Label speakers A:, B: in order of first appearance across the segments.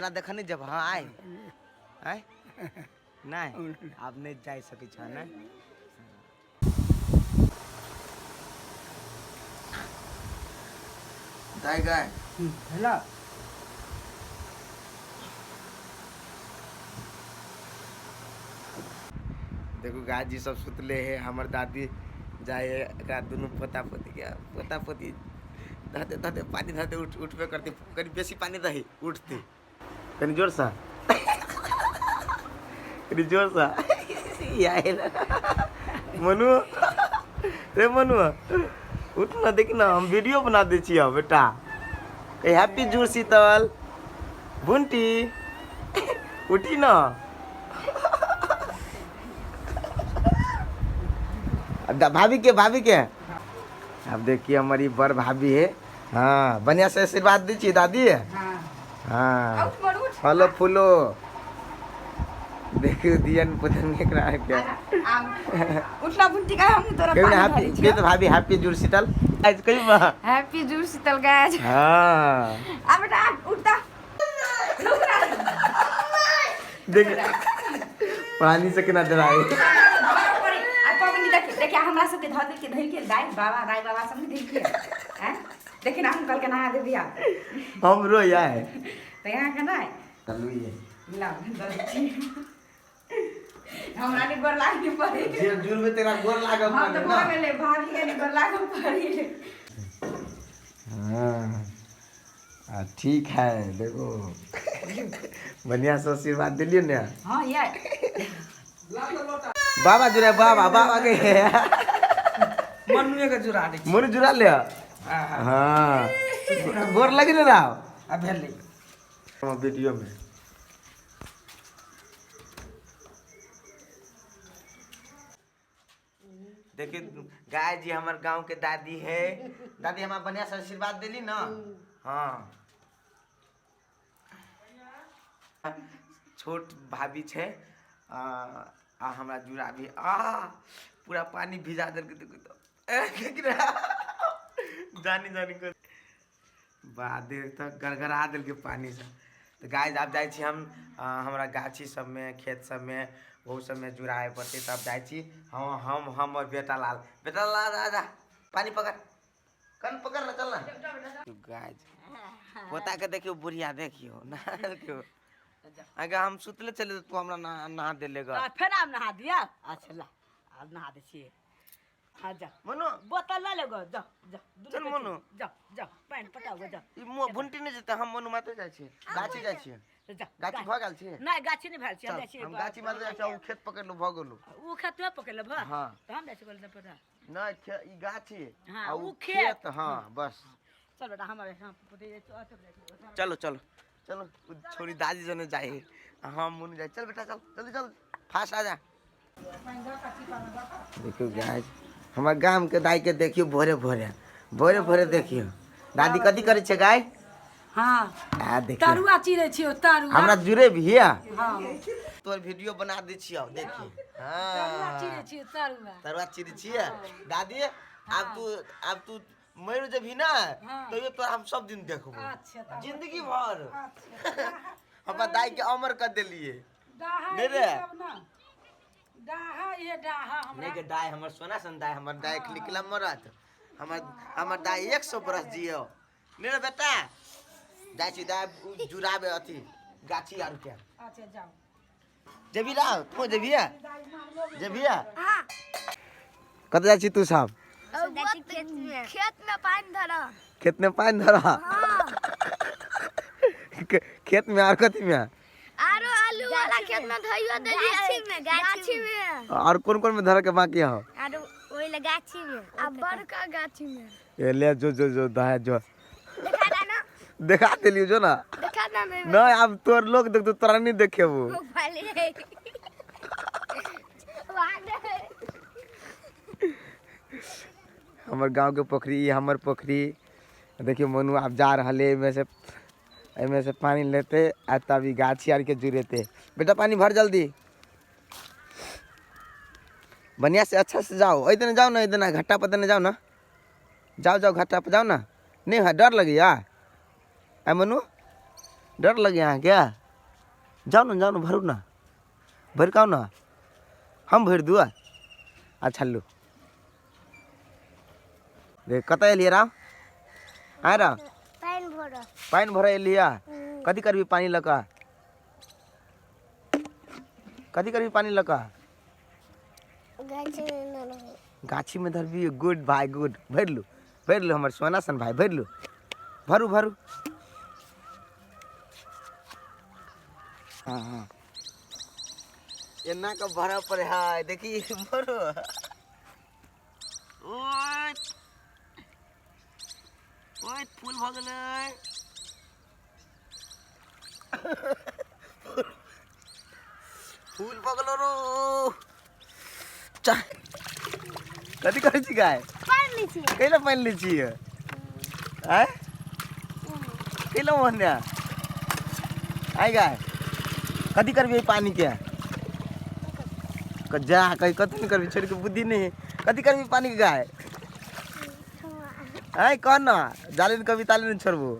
A: ना देखनी जब हाँ आए आए नहीं आप नहीं जा सके छ ना दाई गाय
B: हेलो
A: देखो गाय जी सब सुतले है हमार दादी जाए दोनों पोता पोती क्या पोता पोती धते धते पानी धते उठबे करती कहीं बेसी पानी दही उठती कहीं जोर सा कहीं जोर सा मनु रे मनु उठ ना देख ना हम वीडियो बना दे छियो बेटा ए हैप्पी जूर शीतल बुंटी उठी ना भाभी के अब देखिए हमारी बड़ भाभी है हाँ बढ़िया से आशीर्वाद दीजिए दादी हाँ फलो फूलो देखियो दियन पुतन क्या
C: उठला बुंटी का हम तोरा
A: हैप्पी के तो भाभी हैप्पी जूर शीतल आज कहीं
C: हैप्पी जूर शीतल गाज
A: हाँ
C: आ बेटा उठता
A: देख पानी से कितना डराए
C: देखिए हमरा सबके धर के धर के राय बाबा सब धर के हैं देखिए ना हम कल के नहा दे दिया
A: हम रो है
C: तो यहाँ का ना
A: चलू ये
C: ला हमरा ने गोर लागनी पड़ी
A: जे जूर में तेरा गोर लागल
C: हां तो
A: ना
C: गेले भाभी के गोर लागल पड़ी
A: हाँ ठीक है देखो बढ़िया से आशीर्वाद दिलिए ना
C: हां यार
A: बाबा जुरा बाबा के
B: मनुए का जुरा दे
A: मुन जुरा ले हाँ गोर लगी ना रहा
B: अब भेले
A: वीडियो में देखिए गाय जी हमारे गांव के दादी है दादी हमारा बढ़िया से आशीर्वाद दिली ना हाँ छोट भाभी छे हमारा जुड़ा भी पूरा पानी भिजा दे जानी जानी कर बाद तक गड़गड़ा दिल के पानी से तो गाय आप जाए हम हमारा गाछी सब में खेत सब में वो सब में जुड़ाए पड़ते तब जाए हम और बेटा लाल आजा पानी पकड़ कन पकड़ ना चल ना गाय पोता के देखियो बुढ़िया देखियो ना देखियो अगर हम सुतले चले तो हमरा नहा दे लेगा
D: फिर आप नहा दिया अच्छा ला आज नहा दे छिए हाँ जा
A: मनु
D: बोतल ला लेगो जा जा
A: चल मनु
D: जा जा पानी पटाओ जा
A: ई भुंटी नहीं जेते हम मनु माते जाय छी गाछी जाय छी
D: जा
A: गाछी भ गेल छी
D: नहीं गाछी नहीं भेल छी हम जाय छी
A: हम गाछी माते जाय छी उ खेत पकड़लु भ गेलु
D: उ खेत में पकड़ले भ
A: हां
D: तो हम जाय छी बोल पता
A: नहीं ई गाछी
D: हां
A: आ
D: उ खेत
A: हां बस
D: चल बेटा हमारे हां
A: चलो चलो चलो छोरी दादी जने जाए हम मुन जाए चल बेटा चल जल्दी चल फास्ट आ जा देखियो गाय हमार गांव के दाई के देखियो भोरे भोरे देखियो दादी कथी करे छे गाय
D: हां
A: आ देखियो
D: तरुआ चिरे छियो तरुआ
A: हमरा जुरे भी है
D: हां
A: तोर वीडियो बना दे छियो देखियो हां
D: तरुआ चिरे छियो
A: तरुआ चिरे छिए दादी अब तू मर जब भी ना तो ये तो हम सब दिन देखबो
D: अच्छा
A: जिंदगी भर हम दाई के अमर कर देलिए
D: डाहा
A: नहीं रे
D: डाहा ये डाहा हमरा
A: नहीं के दाई हमर सोना सन दाई हमर दाई निकला मरत हमर दाई 100 बरस जियो नहीं रे बेटा जाय छी दाई जुराबे अथी गाछी आर के
D: अच्छा जाओ
A: जेबी रा तू जेबिया हां कत जाय छी तू सब
E: खेत में पानी धरा
A: खेत में पानी धरा खेत में और कथी में
E: आरो आलू वाला खेत में धइयो देली गाछी में
A: और कौन में धर के बाकी हो
E: आरो ओइला गाछी में अब बड़का गाछी में
A: ये ले जो दाय जो
E: देखा ना
A: देखा देलियो जो ना
E: देखा ना
A: नहीं अब तोर लोग देख तो तोरा नहीं देखे वो हमार गांव के पोखरी हमर पोखरी देखियो मनु आप जा रहले में से पानी लेते आ तभी गाछी आर के जुरेते बेटा पानी भर जल्दी बढ़िया से अच्छा से जाओ इधर जाओ ना इधर घट्टा पर जाओ ना जाओ घट्टा पर जाओ ना नहीं है डर लगी यार मनु डर लगे यहाँ क्या? जाओ ना भरू ना, भर का ना, हम भर दुआ। अच्छा लो देख कत एलिए राम? आए राम पानी भर एलिया? कथी करबी पानी लका? कथी करबी पानी लका? गाछी में धरबी। गुड भाई गुड। भर लू हमर सोना सन भाई, भर लू। भरू भरू। हाँ हाँ एना का भरा पर है देखी भरो। ओए ओए फूल भ गेलै। फूल भ गेलो रो। कथी करै छी गाय? कैला पानि लै छियै? आय कैला मोहनिया? आय गाय कथी करबी पानी के? जा कहीं कथी नहीं करबी, छोड़ के बुद्धि नहीं। कथी करबी पानी के गाय? आय कौन ना जालिन कभी ताली नहीं छोड़बू।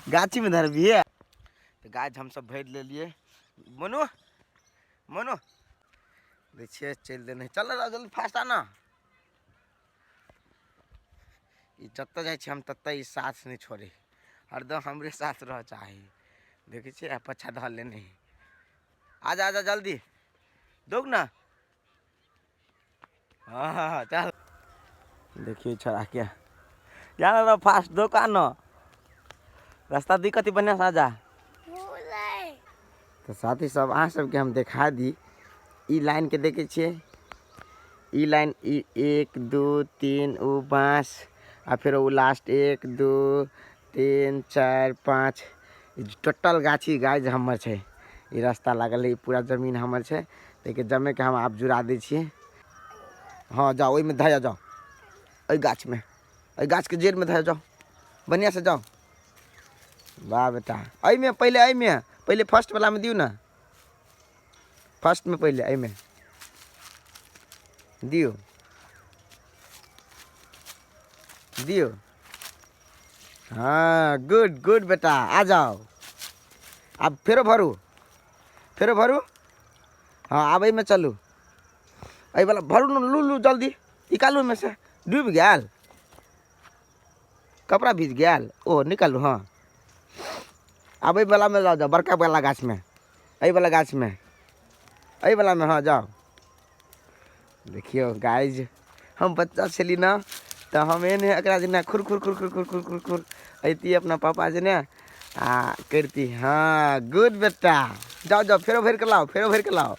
A: गाछी में धरबी है। तो गाय हम सब भर ले लिए। मनु मनु देखिए चल देने। चल रहा जल्दी फास्ट आना। जत्ता जाए हम तत्ता ही साथ नहीं छोड़े, हरदम हमरे साथ रह चाहे। देखे छे पछा धर लेने। आजा आजा जल्दी दोग ना। हाँ चल देखिए छोड़ा क्या जाना रहा फास्ट दुकान न रास्ता दिक्कत बढ़िया से आजा। तो साथी सब अहाँ सबके हम देखा दी। ई लाइन के देखे छे, ई लाइन ई 1 2 3 उ बाँस आ फिर वो लास्ट 1 2 3 4 5 टोटल गाछी गाय हमर छे। ई रास्ता लागल है, पूरा जमीन हमर छे। तो जमे के हम आप जुड़ा दे छिए। हाँ जाओ ओहि में धया जाओ, अई गाछ में, अई गाछ के जेड़ में धया जाओ, बढ़िया से जाओ। वाह बेटा अई में पहले फर्स्ट वाला में दियो ना। फर्स्ट में पहले अई में दियो दियो। हाँ गुड गुड बेटा आ जाओ। अब फेरो भरू। हाँ अब में चलू। अई वाला भरू न लू जल्दी निकालू में से। डूब गया कपड़ा भीज गया। ओ निकालू। हाँ अब अई वाला में जाओ बड़का वाला गाछ में, अई वाला गाछ में, अई वाला में। हाँ जाओ। देखियो गाइज हम बच्चा छली ना तो हम एने एकरा जेना खुर खुर खुर खुर खुर खुर खुर खुर अती अपना पापा जेने आ करती। हाँ गुड बेटा जाओ जाओ फेरो भर के लाओ।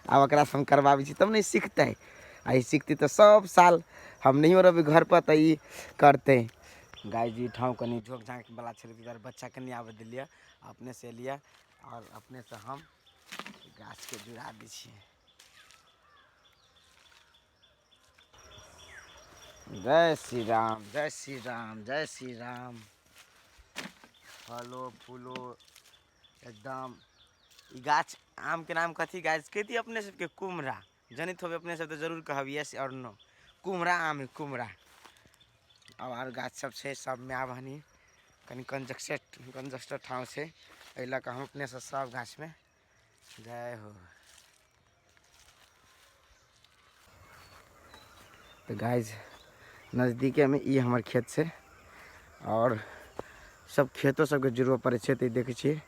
A: अब एकरा हम करवाबी छी तब नहीं सीखते। आई सीखती तो सब साल हम नहीं हो रही घर पर तो ई करते। गाय जी ठाव कनी झोंक झाँक वाला छे, बच्चा कनी आवे दिलिए अपने से लिया और अपने से हम गाछ के जुड़ा दी छिए। जय श्री राम जय श्री राम जय श्री राम। फलो फूलो एकदम। ई गाछ आम के नाम कथी गाछ कहती अपने सबके? कुम्हरा। जनित होबे अपने सब तो जरूर कहब यस और नो। कुम्हरा आम है कुम्हरा। और गाछ सब छे सब में आब हनी कनी कंजस्टेड ठाव से अइला का हम अपने से सब गाछ में जय हो। तो गाइज नज़दीके में ई हमर खेत से और सब खेतों सबके जुड़वा पड़े छे। तो देखे छिए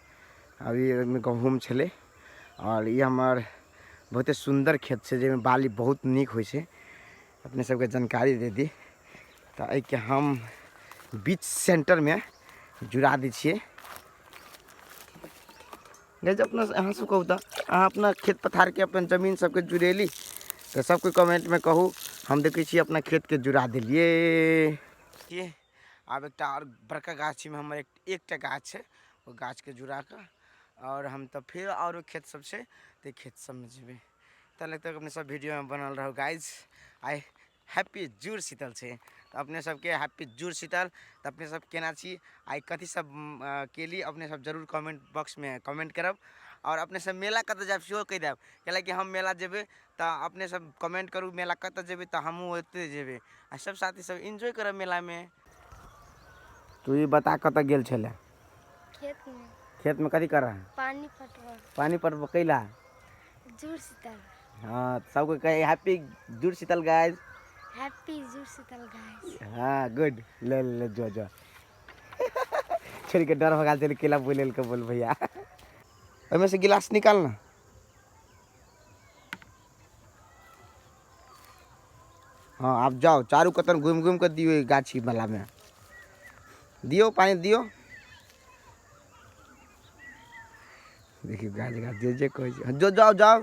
A: अभी में गहूम छले और ये हमार बहुत सुंदर खेत से जेमे बाली बहुत निक होइ छे। अपने सबके जानकारी दे दी। तो अई के हम बीच सेंटर में जुड़ा दी छिए। गाइज अपना अहाँ सब कहू तो अहाँ अपना खेत पथार के अपन जमीन सबके जुड़ेली तो सबको कमेंट में कहू। हम देखे छी अपना खेत के जुड़ा दिलिए। अब एक और बड़का गाछी में हमारे एक गाछ है वो गाछ के जुड़ा कर और हम तो फिर और खेत सब से तो खेत सब में जेबे। तब तक अपने सब वीडियो में बनल रहो गाइज। आई हैप्पी जुड़ शीतल से तो अपने सबके हैप्पी जुड़ शीतल। तो अपने सब केना छी आई कथी सब के लिए अपने सब जरूर कमेंट बॉक्स में कमेंट करब। और अपने सब मेला कत जाब सेहो कह देब कैलाकि हम मेला जेबे तो अपने सब कमेंट करू मेला कत जेबे तो हमहूँ ओते जेबे आ सब साथी सब एंजॉय करब मेला में। तू ये बता कत गेल छले?
E: खेत में
A: खेत में कथी कर रहा है?
E: पानी पटवा
A: पानी पर कैला?
E: जुड़ शीतल।
A: हाँ सबको कहे हैप्पी जुड़ शीतल गाइस।
E: हैप्पी जुड़ शीतल गाइस।
A: हाँ गुड। ले ले जो छोड़ के डर भगा चल केला बोले के बोल भैया। में से गिलास निकालना। हाँ आप जाओ चारू कतन घूम घूम कर दियो गाछी वाला में दियो पानी दियो। देखिए गाछ गाछ जे कहे जो जाओ जाओ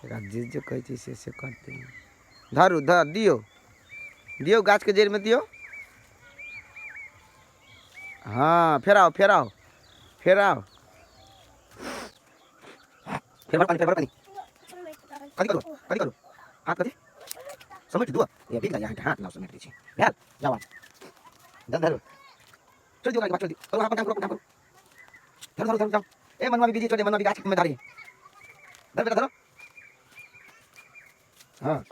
A: जे कहे से करते हैं। धरू धर दियो दियो गाछ के जड़ में दियो। हाँ फेराओ फेराओ फेराओ फेर पानी कथी करू हाथ कथी समेट दो ये बिग यहाँ हाथ लाओ समेट दीजिए यार जाओ धर धर चल दियो गाछ चल दियो करो काम करो धर धर जाओ ए मनवा भी छोड़ दे मनवा भी गाछ में धारी धर बेटा धरो। हाँ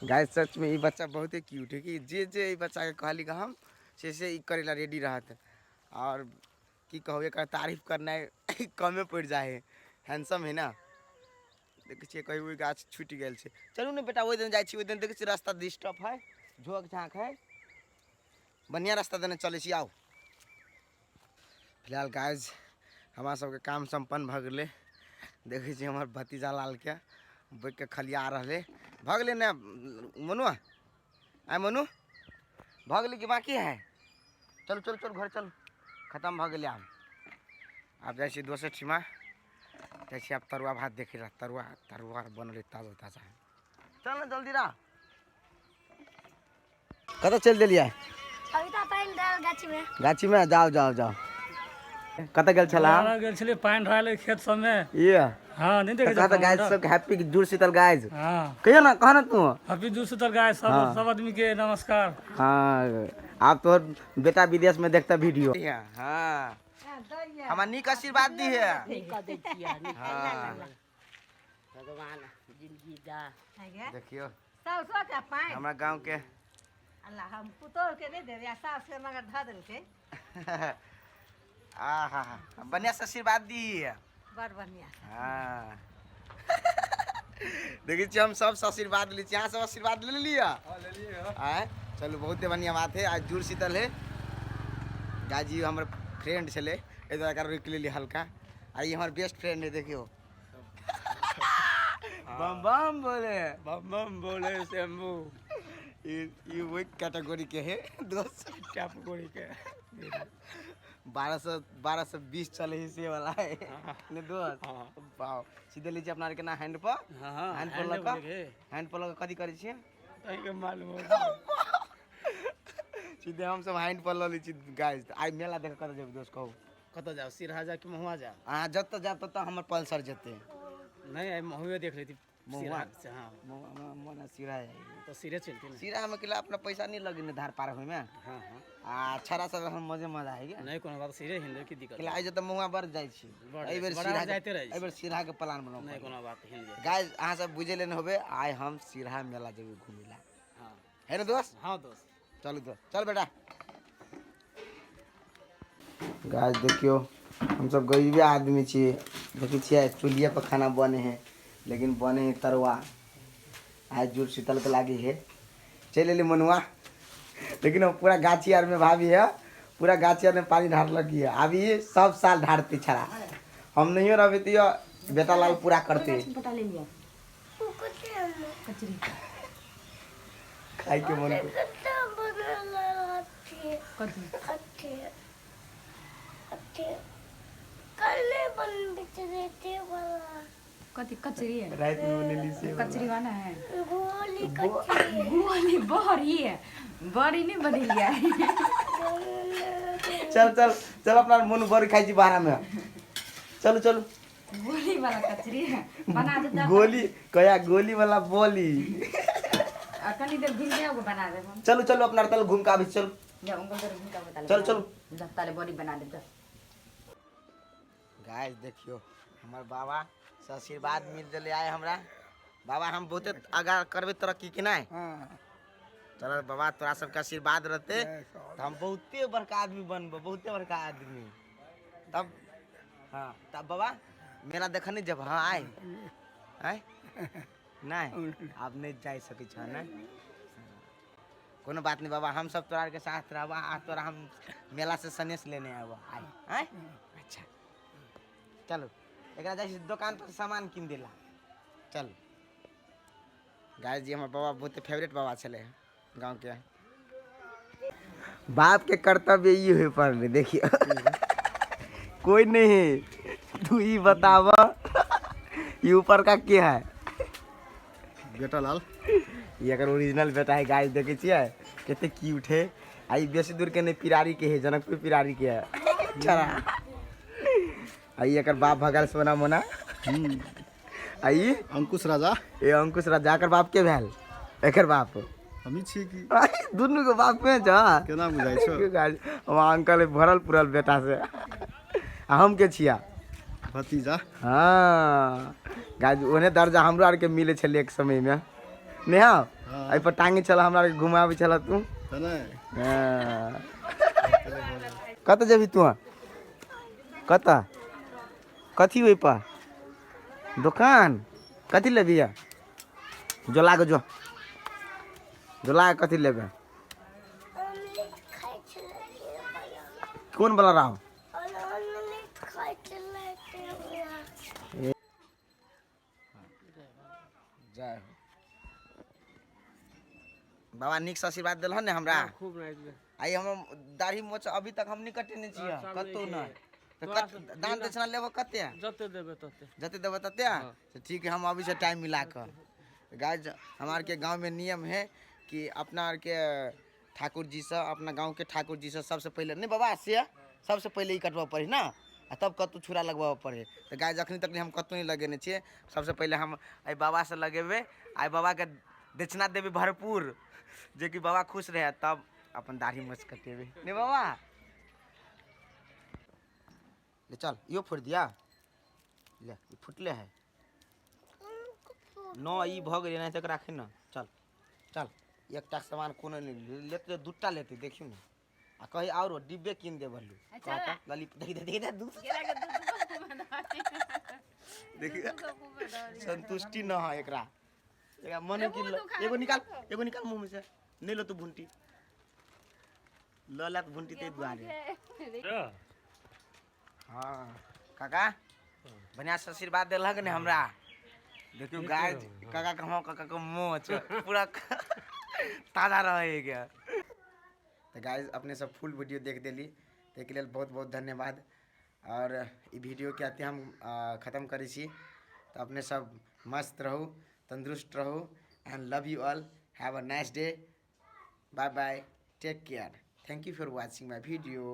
A: गाइस सच में ये बच्चा बहुत ही क्यूट है कि जे जे ये बच्चा के कहली का हम से ही करेला रेडी रहत और की कहो एक तारीफ करना कमे पड़ जाए हैंडसम है ना। देखे छिए कहीं वही गाछ छूट गए छे। चलू ने बेटा ओइ दिन जाय छी ओइ दिन देखे छी रास्ता डिस्टर्ब है झोक झाँक है बढ़िया रास्ता देने चले छी आओ। फिलहाल गाइस हमारा सबके काम संपन्न भ गए। देखे छी हमार भतीजा लाल के बैठ के खलिया रहे भ गए ना मनुआ आय मनु भ गए कि बाकी है? चल चल चल घर चल खत्म भ गए। आप जाए दोसर ठिमा जैसे आप तरुआ भात देखे रहा तरुआ तरुआ बनल ताजा ताजा चल ना जल्दी रहा कत चल दिलिए
E: अभी तो पानी डाल
A: गाछी में जाओ जाओ जाओ कत गेल छला
B: गेल छलिए पानी ढाले खेत सब में।
A: ये
B: हां नहीं देखे
A: कत गाइस सब हैप्पी जुड़ शीतल गाइस।
B: हां
A: कहियो ना कह ना तू
B: हैप्पी जुड़ शीतल गाइस सब सब आदमी के नमस्कार।
A: हाँ आप तो बेटा विदेश में देखता वीडियो। हाँ हमारा निक आशीर्वाद दी है।
D: भगवान जिंदगी दा
A: देखियो
C: साउस के पानी
A: हमारा गांव के
C: अल्लाह हम पुतोह के नहीं दे साउस के मगर ध देल के
A: आहा बढ़िया से आशीर्वाद दी है
C: बड़ बढ़िया।
A: हाँ देखिए छी हम सब से आशीर्वाद ली यहाँ सब आशीर्वाद ले लिया। आए चलो बहुत बढ़िया बात है। आज जुड़ शीतल है गाजी हमारे फ्रेंड चले इधर कर रुक ले हल्का आई हमारे बेस्ट फ्रेंड है देखियो बम बम बोले शंभू ये वही कैटेगरी के है दोस्त कैटेगरी के 1220 चले ही से वाला है ने दोस्त वाओ सीधे लीजिए अपना के ना हैंड पर हैंड पर लगा कथी करे छी तई के मालूम हो सीधे हम सब हैंड पर ल ली छी गाइस आई मेला देख कत जेब दोस्त कहू
B: कत जाओ सिरहा जा कि महुआ जा?
A: हां जत जाब त हमर पल्सर जते
B: नहीं आई महुए देख लेती
A: महुआ
B: से। हां
A: मोना सिरा है
B: तो सिरे चलती ना
A: सिरा में किला अपना पैसा नहीं लगे धार पार होई में।
B: हां हां
A: आ छरा सब हम मजे मजा आएगा
B: नहीं कोनो बात सिरे हिंदे की दिक्कत
A: किला आज त महुआ बढ़ जाय छी एई बेर सिरा
B: जाते रही
A: एई बेर सिरा के प्लान बनाओ
B: नहीं कोनो बात हिंदे
A: गाइस अहाँ सब बुझे लेन होबे आइ हम सिरहा मेला जेबे घुमेला।
B: हां
A: है ना दोस्त?
B: हां दोस्त
A: चलो तो चल बेटा। गाइस देखियो हम सब गरीबे आदमी छी देखी छिए चूल्हे पर खाना बने हैं लेकिन बने हैं तरुआ आज जुड़ शीतल के लागी है चल ले मनुआ लेकिन वो पूरा गाछी आर में भाभी है पूरा गाछी आर में पानी ढार लगी है अभी सब साल ढारती छड़ा हम नहीं हो रहे तो बेटा लाल पूरा करते
C: पटा ले लिया कचरी
A: खाई के मन को
C: कथी कथी कचरी है
A: रात में बनेली से
C: कचरी बना है गोली बड़ी है बड़ी नहीं बनेली है।
A: चल चल चल अपना मन बड़ी खाई छी बाहर में चलो चलो
C: गोली वाला कचरी है बना दे
A: गोली कया गोली वाला बोली
C: कनी देर भिंडिया को बना दे
A: चलो चलो अपना तल घूम के आबी चलो
C: जा उनको घूम के बता
A: चलो चलो
C: ताले बॉडी बना दे तो
A: गाइस देखियो हमार बाबा से आशीर्वाद मिल दिले आए हमरा। बाबा हम बहुते आगा करबे तरक्की कि नहीं? चलो बाबा तोरा सबके आशीर्वाद रहते तो हम बहुते बड़का आदमी बनबो, बहुते बड़का आदमी। तब हाँ तब बाबा मेला देखने जब हाँ आए आए नहीं आप नहीं जा सके छ नहीं कोनो बात नहीं बाबा, हम सब तोरा के साथ रहबा। आ तोरा हम मेला से सनेस लेने आबा आए आए। अच्छा चलो एकरा जाई दुकान पर सामान किन देला। चल गाइस जी हमार बाबा बहुत फेवरेट बाबा चले गांव के। बाप के कर्तव्य ये है पर देखिए कोई नहीं है तू ही बताव ये ऊपर का क्या है?
F: बेटा लाल
A: ये अगर ओरिजिनल बेटा है गाइस देखे छिए कितने क्यूट है। आई बेसी दूर के नहीं पिरारी के है, जनकपुर पिरारी के है। चला आई अकर बाप भगल सोना मोना आई
F: अंकुश राजा
A: ये अंकुश राजा एकर बाप के भेल एकर बाप
F: हमी छी की
A: दुनू के बाप में जा
F: केना बुझाइ छो?
A: वहाँ अंकल है भरल पुरल बेटा से आ हम के छिया
F: भतीजा
A: हाँ गाइस ओने दर्जा हमरो आर के मिले छले एक समय में नेहा आई पर टांगे चला हमरा आर के घुमावे चला तू
F: है ना?
A: हाँ। कत जेबी तू कत कथी ओइ पर दुकान कथी लेबी जो लाग जो लाग कथी लेबे कौन वाला रहा जय हो बाबा निक से आशीर्वाद दिल ने हमरा।
B: खूब नाइस बे।
A: आई हम दाढ़ी मोछ अभी तक हम नहीं कटेने छियै कतौ नहीं तो दान दक्षिणा लेबो कते
B: जते देबे तते
A: जते देबो तते तो ठीक है हम अभी से टाइम मिला कर। गाइस हमार के गांव में नियम है कि अपना आर के ठाकुर जी से अपना गांव के ठाकुर जी से सबसे पहले नहीं बाबा से सबसे पहले ही कटवा पड़ी ना आ तब कतौ छुरा लगवा पड़े। तो गाइस अखनी तक हम कतौ नहीं लगेने छियै, सबसे पहले हम आई बाबा से लगेबे आई बाबा के दक्षिणा देबे भरपूर जे कि बाबा खुश रहे तब अपन दाढ़ी मोछ कटेबे नहीं बाबा। ले चल यो फोड़ दिया ले ई फुटले है नो ई भ गेलै नहीं तक राखे ना। चल चल एकटा सामान कोनो नहीं लेते दूटा लेते देखियो ना आ कही और डिब्बे किन दे बल्लू कहता लली देख दूध देखिए संतुष्टि न है एकरा एकरा मन की एगो निकाल मुंह में से नहीं लो तू भुंटी ललक भुंटी ते दुआरे। हाँ काका बढ़िया से आशीर्वाद देलक ने हमरा। देखियो गाय काका के मोछ पूरा ताजा रहे गया। तो गाइस अपने सब फुल वीडियो देख देली ताहि के लिए बहुत बहुत धन्यवाद। और ई वीडियो के आते हम ख़त्म करै छी। तो अपने सब मस्त रहू तंदुरुस्त रहू and love you all have a nice day bye bye take care thank you for watching my video.